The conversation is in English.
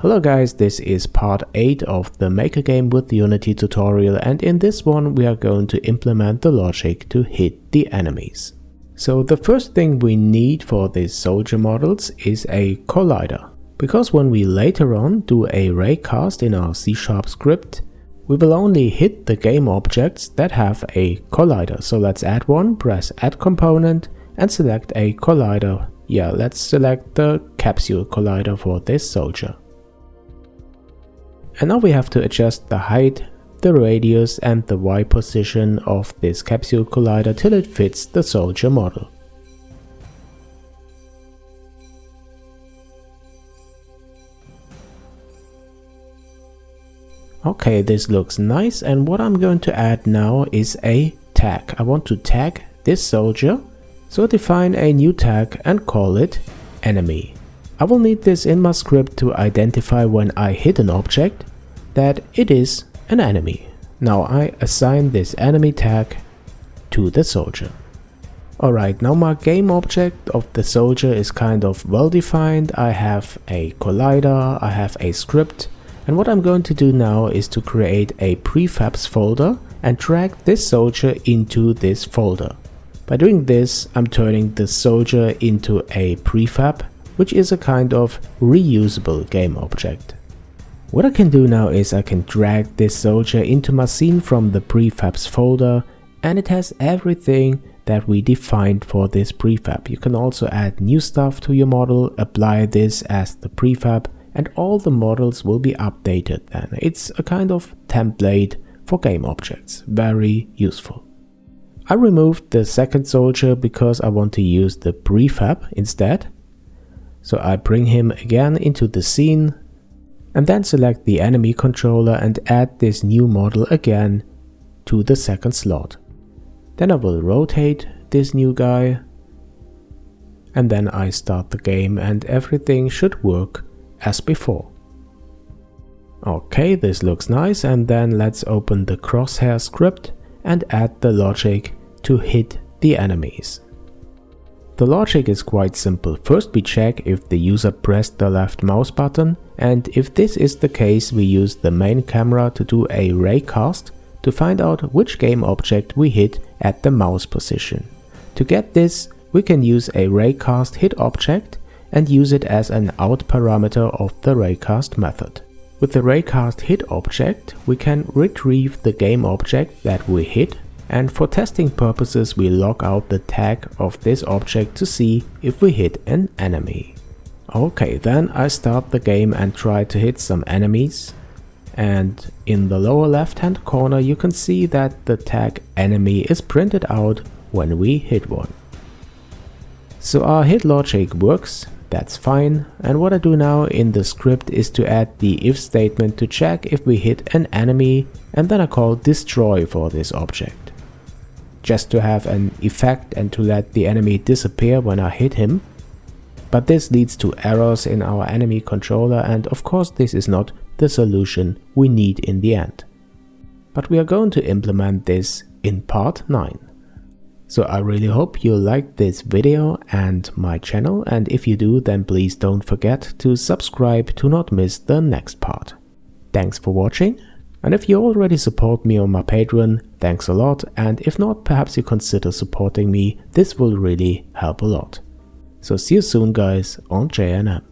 Hello guys, this is part 8 of the Make a Game with Unity tutorial, and in this one we are going to implement the logic to hit the enemies. So the first thing we need for these soldier models is a collider, because when we later on do a RayCast in our C# script, we will only hit the game objects that have a collider. So let's add one, press add component and select a collider. Yeah, let's select the capsule collider for this soldier. And now we have to adjust the height, the radius and the Y position of this capsule collider till it fits the soldier model. Okay, this looks nice, and what I'm going to add now is a tag. I want to tag this soldier, so define a new tag and call it enemy. I will need this in my script to identify when I hit an object that it is an enemy. Now I assign this enemy tag to the soldier. Alright, now my game object of the soldier is kind of well defined. I have a collider, I have a script, and what I'm going to do now is to create a prefabs folder and drag this soldier into this folder. By doing this, I'm turning the soldier into a prefab, which is a kind of reusable game object. What I can do now is I can drag this soldier into my scene from the prefabs folder, and it has everything that we defined for this prefab. You can also add new stuff to your model, apply this as the prefab, and all the models will be updated then. It's a kind of template for game objects, very useful. I removed the second soldier because I want to use the prefab instead. So I bring him again into the scene and then select the enemy controller and add this new model again to the second slot. Then I will rotate this new guy and then I start the game and everything should work as before. Okay, this looks nice, and then let's open the crosshair script and add the logic to hit the enemies. The logic is quite simple. First we check if the user pressed the left mouse button, and if this is the case we use the main camera to do a RayCast to find out which game object we hit at the mouse position. To get this, we can use a RayCastHit object and use it as an out parameter of the RayCast method. With the RayCastHit object, we can retrieve the game object that we hit, and for testing purposes we log out the tag of this object to see if we hit an enemy. Okay, then I start the game and try to hit some enemies, and in the lower left hand corner you can see that the tag enemy is printed out when we hit one. So our hit logic works, that's fine, and what I do now in the script is to add the if statement to check if we hit an enemy, and then I call destroy for this object, just to have an effect and to let the enemy disappear when I hit him. But this leads to errors in our enemy controller, and of course this is not the solution we need in the end. But we are going to implement this in part 9. So I really hope you liked this video and my channel, and if you do, then please don't forget to subscribe to not miss the next part. Thanks for watching, and if you already support me on my Patreon, thanks a lot, and if not, perhaps you consider supporting me. This will really help a lot. So see you soon guys on JNM.